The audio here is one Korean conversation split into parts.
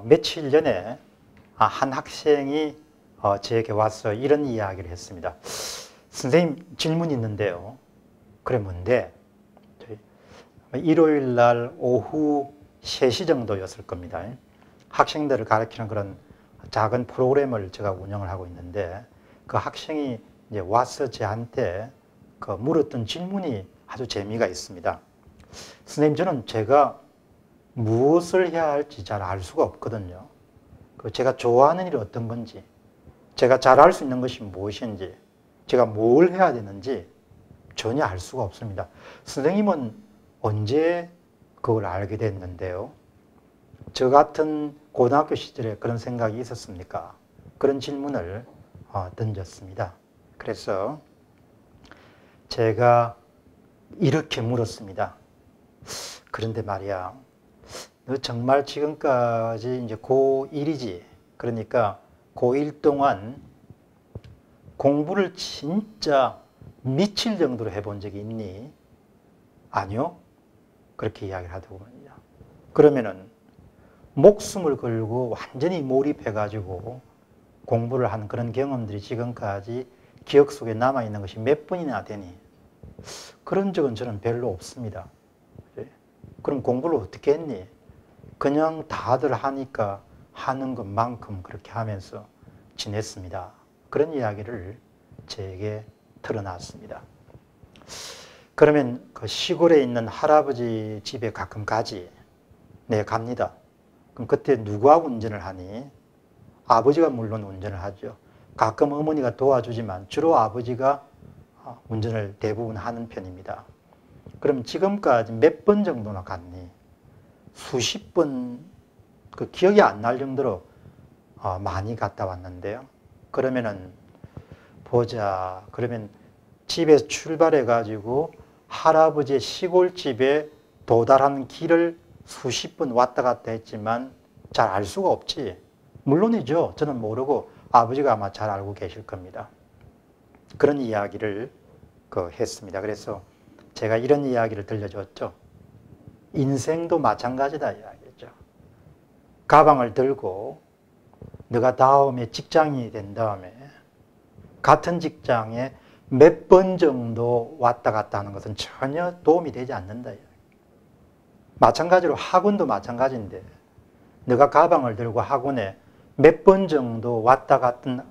며칠 전에 한 학생이 저에게 와서 이런 이야기를 했습니다. 선생님, 질문이 있는데요. 그래, 뭔데? 일요일 날 오후 3시 정도였을 겁니다. 학생들을 가르치는 그런 작은 프로그램을 제가 운영을 하고 있는데, 그 학생이 이제 와서 저한테 그 물었던 질문이 아주 재미가 있습니다. 선생님, 저는 제가 무엇을 해야 할지 잘 알 수가 없거든요. 제가 좋아하는 일이 어떤 건지, 제가 잘할 수 있는 것이 무엇인지, 제가 뭘 해야 되는지 전혀 알 수가 없습니다. 선생님은 언제 그걸 알게 됐는데요? 저 같은 고등학교 시절에 그런 생각이 있었습니까? 그런 질문을 던졌습니다. 그래서 제가 이렇게 물었습니다. 그런데 말이야, 너 정말 지금까지 이제 고1이지? 그러니까 고1 동안 공부를 진짜 미칠 정도로 해본 적이 있니? 아니요? 그렇게 이야기를 하더군요. 그러면은 목숨을 걸고 완전히 몰입해가지고 공부를 한 그런 경험들이 지금까지 기억 속에 남아있는 것이 몇 번이나 되니? 그런 적은 저는 별로 없습니다. 그럼 공부를 어떻게 했니? 그냥 다들 하니까 하는 것만큼 그렇게 하면서 지냈습니다. 그런 이야기를 제게 털어놨습니다. 그러면 그 시골에 있는 할아버지 집에 가끔 가지? 네, 갑니다. 그럼 그때 누구하고 운전을 하니? 아버지가 물론 운전을 하죠. 가끔 어머니가 도와주지만 주로 아버지가 운전을 대부분 하는 편입니다. 그럼 지금까지 몇 번 정도나 갔니? 수십 번, 그 기억이 안 날 정도로 많이 갔다 왔는데요. 그러면은 보자. 그러면 집에서 출발해가지고 할아버지의 시골집에 도달하는 길을 수십 번 왔다 갔다 했지만 잘 알 수가 없지. 물론이죠. 저는 모르고 아버지가 아마 잘 알고 계실 겁니다. 그런 이야기를 했습니다. 그래서 제가 이런 이야기를 들려줬죠. 인생도 마찬가지다 이야기죠. 가방을 들고 너가 다음에 직장인이 된 다음에 같은 직장에 몇 번 정도 왔다 갔다 하는 것은 전혀 도움이 되지 않는다. 마찬가지로 학원도 마찬가지인데 너가 가방을 들고 학원에 몇 번 정도 왔다 갔다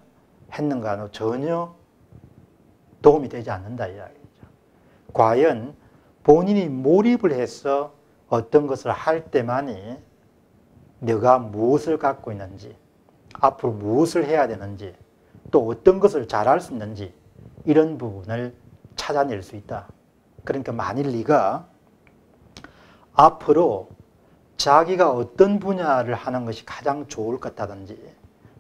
했는가는 전혀 도움이 되지 않는다 이야기죠. 과연 본인이 몰입을 해서 어떤 것을 할 때만이 너가 무엇을 갖고 있는지, 앞으로 무엇을 해야 되는지, 또 어떤 것을 잘할 수 있는지 이런 부분을 찾아낼 수 있다. 그러니까 만일 네가 앞으로 자기가 어떤 분야를 하는 것이 가장 좋을 것 같다든지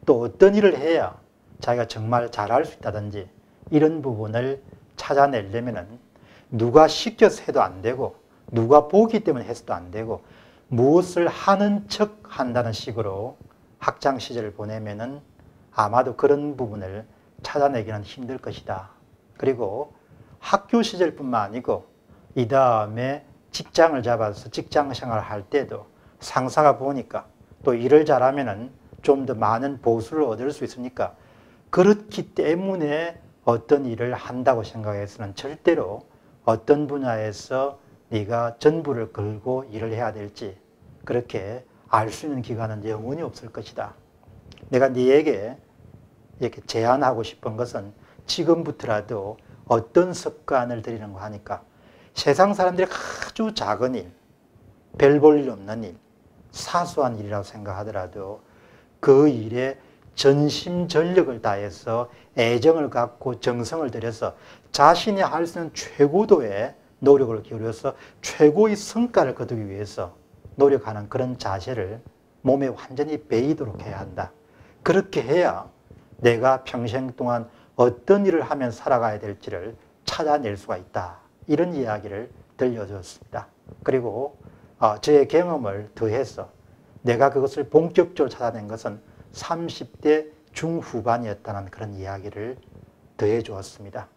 또 어떤 일을 해야 자기가 정말 잘할 수 있다든지 이런 부분을 찾아내려면 누가 시켜서 해도 안 되고 누가 보기 때문에 해서도 안 되고 무엇을 하는 척 한다는 식으로 학창 시절을 보내면은 아마도 그런 부분을 찾아내기는 힘들 것이다. 그리고 학교 시절뿐만 아니고 이 다음에 직장을 잡아서 직장 생활을 할 때도 상사가 보니까 또 일을 잘하면은 좀 더 많은 보수를 얻을 수 있으니까 그렇기 때문에 어떤 일을 한다고 생각해서는 절대로 어떤 분야에서 네가 전부를 걸고 일을 해야 될지 그렇게 알 수 있는 기간은 영원히 없을 것이다. 내가 네에게 이렇게 제안하고 싶은 것은 지금부터라도 어떤 습관을 들이는 거 하니까 세상 사람들이 아주 작은 일, 별 볼 일 없는 일, 사소한 일이라고 생각하더라도 그 일에 전심전력을 다해서 애정을 갖고 정성을 들여서 자신이 할 수 있는 최고도의 노력을 기울여서 최고의 성과를 거두기 위해서 노력하는 그런 자세를 몸에 완전히 배이도록 해야 한다. 그렇게 해야 내가 평생 동안 어떤 일을 하면 살아가야 될지를 찾아낼 수가 있다. 이런 이야기를 들려줬습니다. 그리고 저의 경험을 더해서 내가 그것을 본격적으로 찾아낸 것은 30대 중후반이었다는 그런 이야기를 더해 주었습니다.